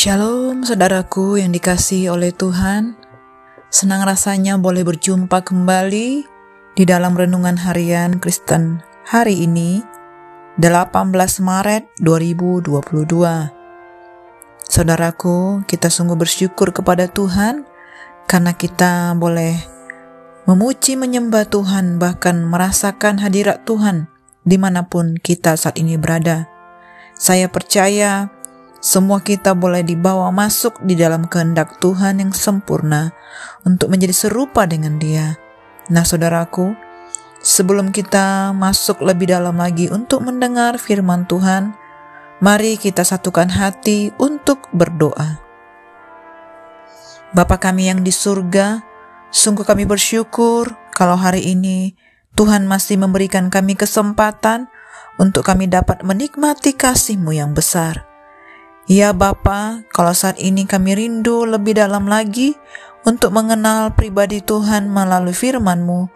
Shalom saudaraku yang dikasihi oleh Tuhan. Senang rasanya boleh berjumpa kembali di dalam renungan harian Kristen hari ini 18 Maret 2022. Saudaraku, kita sungguh bersyukur kepada Tuhan karena kita boleh memuji menyembah Tuhan, bahkan merasakan hadirat Tuhan dimanapun kita saat ini berada. Saya percaya semua kita boleh dibawa masuk di dalam kehendak Tuhan yang sempurna untuk menjadi serupa dengan Dia. Nah saudaraku, sebelum kita masuk lebih dalam lagi untuk mendengar firman Tuhan, mari kita satukan hati untuk berdoa. Bapa kami yang di surga, sungguh kami bersyukur kalau hari ini Tuhan masih memberikan kami kesempatan untuk kami dapat menikmati kasih-Mu yang besar. Ya Bapa, kalau saat ini kami rindu lebih dalam lagi untuk mengenal pribadi Tuhan melalui firman-Mu.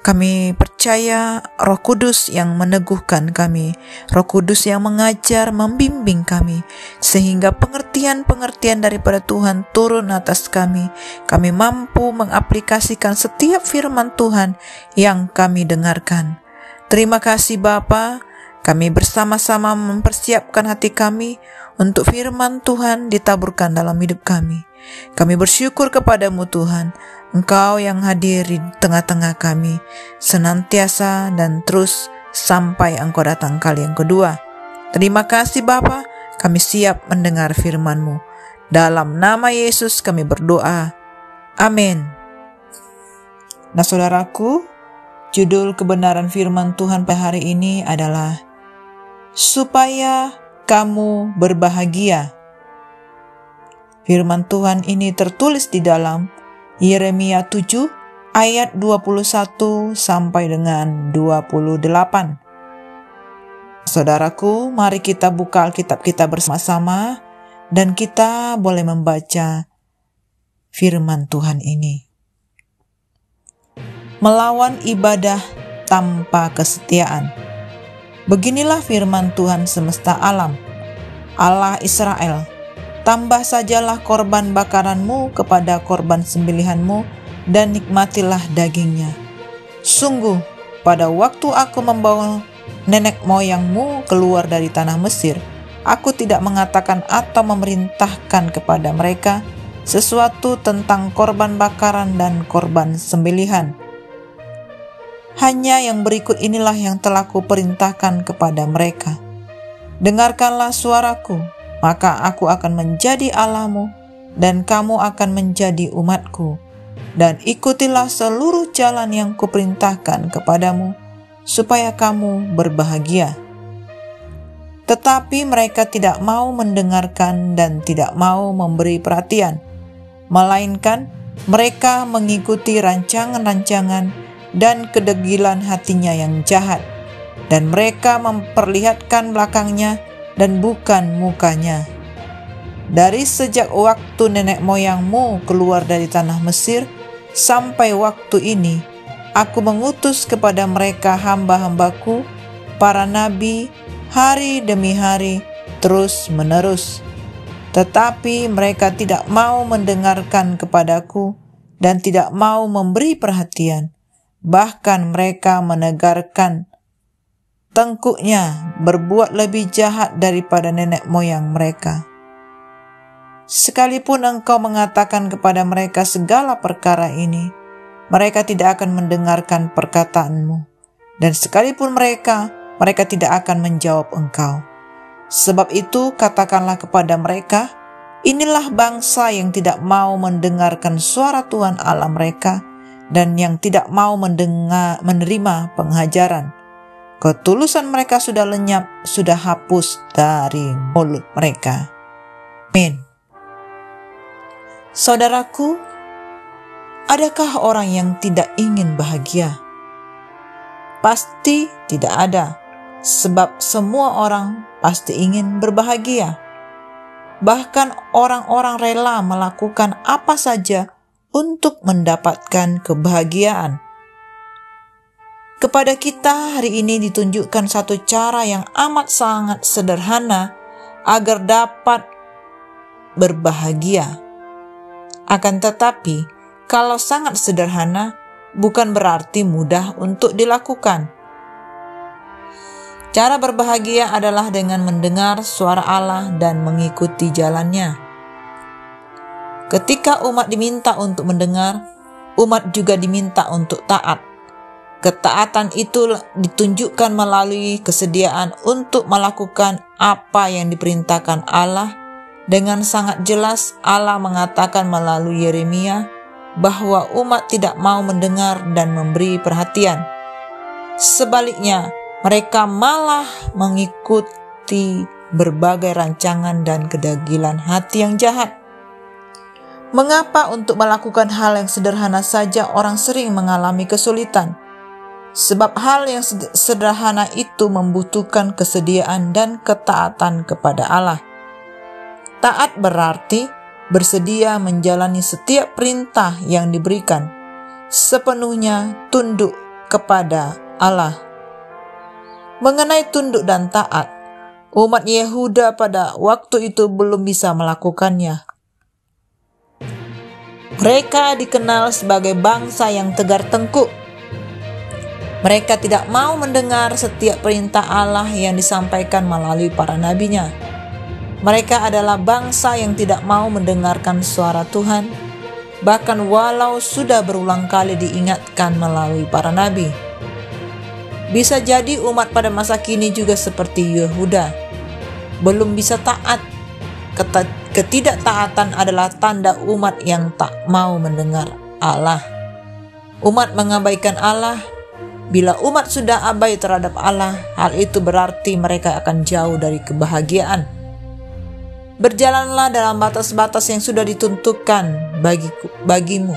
Kami percaya Roh Kudus yang meneguhkan kami, Roh Kudus yang mengajar, membimbing kami, sehingga pengertian-pengertian daripada Tuhan turun atas kami. Kami mampu mengaplikasikan setiap firman Tuhan yang kami dengarkan. Terima kasih Bapa, kami bersama-sama mempersiapkan hati kami untuk firman Tuhan ditaburkan dalam hidup kami. Kami bersyukur kepadamu Tuhan, Engkau yang hadir di tengah-tengah kami, senantiasa dan terus sampai Engkau datang kali yang kedua. Terima kasih Bapa, kami siap mendengar firman-Mu. Dalam nama Yesus kami berdoa. Amin. Nah saudaraku, judul kebenaran firman Tuhan pada hari ini adalah supaya kamu berbahagia. Firman Tuhan ini tertulis di dalam Yeremia 7 ayat 21 sampai dengan 28. Saudaraku, mari kita buka Alkitab kita bersama-sama dan kita boleh membaca firman Tuhan ini. Melawan ibadah tanpa kesetiaan. Beginilah firman Tuhan semesta alam, Allah Israel, tambah sajalah korban bakaranmu kepada korban sembelihanmu dan nikmatilah dagingnya. Sungguh, pada waktu aku membawa nenek moyangmu keluar dari tanah Mesir, aku tidak mengatakan atau memerintahkan kepada mereka sesuatu tentang korban bakaran dan korban sembelihan. Hanya yang berikut inilah yang telah kuperintahkan kepada mereka. Dengarkanlah suaraku, maka aku akan menjadi Allahmu, dan kamu akan menjadi umatku. Dan ikutilah seluruh jalan yang kuperintahkan kepadamu, supaya kamu berbahagia. Tetapi mereka tidak mau mendengarkan dan tidak mau memberi perhatian, melainkan mereka mengikuti rancangan-rancangan dan kedegilan hatinya yang jahat, dan mereka memperlihatkan belakangnya dan bukan mukanya. Dari sejak waktu nenek moyangmu keluar dari tanah Mesir sampai waktu ini, aku mengutus kepada mereka hamba-hambaku, para nabi, hari demi hari, terus menerus. Tetapi mereka tidak mau mendengarkan kepadaku dan tidak mau memberi perhatian. Bahkan mereka menegarkan tengkuknya, berbuat lebih jahat daripada nenek moyang mereka. Sekalipun engkau mengatakan kepada mereka segala perkara ini, mereka tidak akan mendengarkan perkataanmu. Dan sekalipun mereka tidak akan menjawab engkau. Sebab itu katakanlah kepada mereka, inilah bangsa yang tidak mau mendengarkan suara Tuhan Allah mereka, dan yang tidak mau menerima pengajaran. Ketulusan mereka sudah lenyap, sudah hapus dari mulut mereka. Amin. Saudaraku, adakah orang yang tidak ingin bahagia? Pasti tidak ada, sebab semua orang pasti ingin berbahagia. Bahkan orang-orang rela melakukan apa saja untuk mendapatkan kebahagiaan. Kepada kita hari ini ditunjukkan satu cara yang amat sangat sederhana agar dapat berbahagia. Akan tetapi, kalau sangat sederhana, bukan berarti mudah untuk dilakukan. Cara berbahagia adalah dengan mendengar suara Allah dan mengikuti jalannya. Ketika umat diminta untuk mendengar, umat juga diminta untuk taat. Ketaatan itu ditunjukkan melalui kesediaan untuk melakukan apa yang diperintahkan Allah. Dengan sangat jelas Allah mengatakan melalui Yeremia bahwa umat tidak mau mendengar dan memberi perhatian. Sebaliknya, mereka malah mengikuti berbagai rancangan dan kedagilan hati yang jahat. Mengapa untuk melakukan hal yang sederhana saja orang sering mengalami kesulitan? Sebab hal yang sederhana itu membutuhkan kesediaan dan ketaatan kepada Allah. Taat berarti bersedia menjalani setiap perintah yang diberikan, sepenuhnya tunduk kepada Allah. Mengenai tunduk dan taat, umat Yehuda pada waktu itu belum bisa melakukannya. Mereka dikenal sebagai bangsa yang tegar tengkuk. Mereka tidak mau mendengar setiap perintah Allah yang disampaikan melalui para nabinya. Mereka adalah bangsa yang tidak mau mendengarkan suara Tuhan, bahkan walau sudah berulang kali diingatkan melalui para nabi. Bisa jadi umat pada masa kini juga seperti Yehuda, belum bisa taat. Ketidaktaatan adalah tanda umat yang tak mau mendengar Allah. Umat mengabaikan Allah. Bila umat sudah abai terhadap Allah, hal itu berarti mereka akan jauh dari kebahagiaan. Berjalanlah dalam batas-batas yang sudah ditentukan bagimu,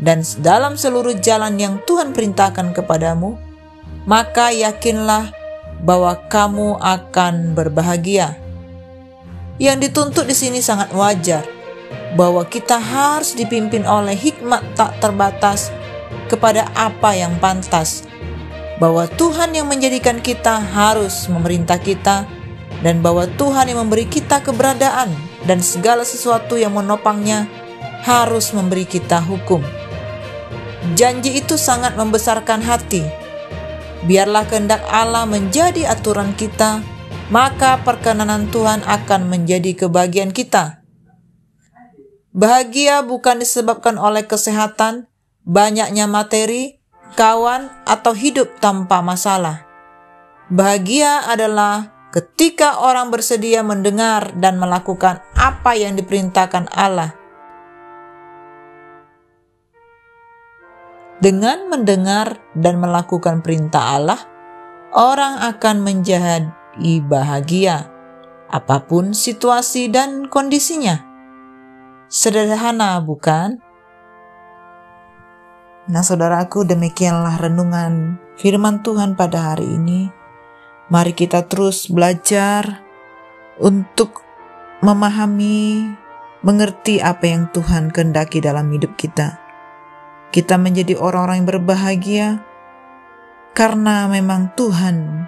dan dalam seluruh jalan yang Tuhan perintahkan kepadamu, maka yakinlah bahwa kamu akan berbahagia. Yang dituntut di sini sangat wajar, bahwa kita harus dipimpin oleh hikmat tak terbatas kepada apa yang pantas, bahwa Tuhan yang menjadikan kita harus memerintah kita, dan bahwa Tuhan yang memberi kita keberadaan dan segala sesuatu yang menopangnya harus memberi kita hukum. Janji itu sangat membesarkan hati. Biarlah kehendak Allah menjadi aturan kita, maka perkenanan Tuhan akan menjadi kebahagiaan kita. Bahagia bukan disebabkan oleh kesehatan, banyaknya materi, kawan, atau hidup tanpa masalah. Bahagia adalah ketika orang bersedia mendengar dan melakukan apa yang diperintahkan Allah. Dengan mendengar dan melakukan perintah Allah, orang akan menjadi bahagia, apapun situasi dan kondisinya. Sederhana, bukan? Nah, saudaraku, demikianlah renungan firman Tuhan pada hari ini. Mari kita terus belajar untuk memahami, mengerti apa yang Tuhan kehendaki dalam hidup kita. Kita menjadi orang-orang yang berbahagia karena memang Tuhan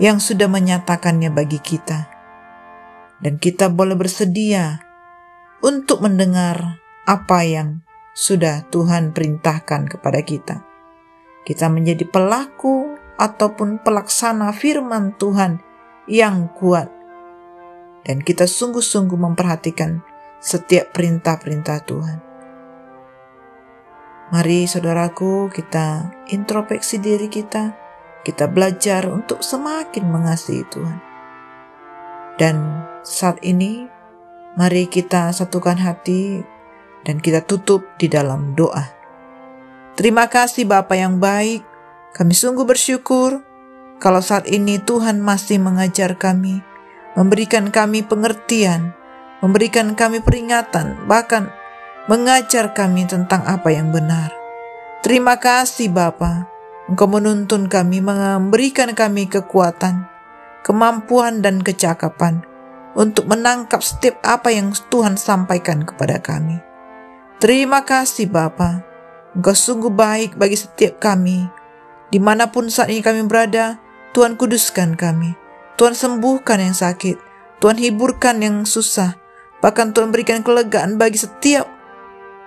yang sudah menyatakannya bagi kita. Dan kita boleh bersedia untuk mendengar apa yang sudah Tuhan perintahkan kepada kita. Kita menjadi pelaku ataupun pelaksana firman Tuhan yang kuat. Dan kita sungguh-sungguh memperhatikan setiap perintah-perintah Tuhan. Mari saudaraku, kita introspeksi diri kita. Kita belajar untuk semakin mengasihi Tuhan. Dan saat ini, mari kita satukan hati dan kita tutup di dalam doa. Terima kasih Bapa yang baik. Kami sungguh bersyukur kalau saat ini Tuhan masih mengajar kami, memberikan kami pengertian, memberikan kami peringatan, bahkan mengajar kami tentang apa yang benar. Terima kasih Bapa, Engkau menuntun kami, memberikan kami kekuatan, kemampuan dan kecakapan untuk menangkap setiap apa yang Tuhan sampaikan kepada kami. Terima kasih Bapa, Engkau sungguh baik bagi setiap kami. Dimanapun saat ini kami berada, Tuhan kuduskan kami. Tuhan sembuhkan yang sakit. Tuhan hiburkan yang susah. Bahkan Tuhan berikan kelegaan bagi setiap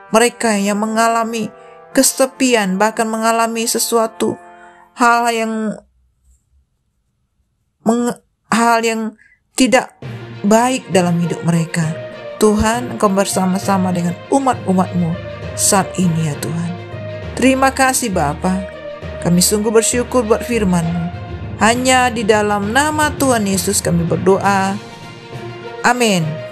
mereka yang mengalami kesepian, bahkan mengalami sesuatu hal yang tidak baik dalam hidup mereka. Tuhan, Engkau bersama-sama dengan umat-umat-Mu saat ini ya Tuhan. Terima kasih Bapa. Kami sungguh bersyukur buat firman-Mu. Hanya di dalam nama Tuhan Yesus kami berdoa. Amin.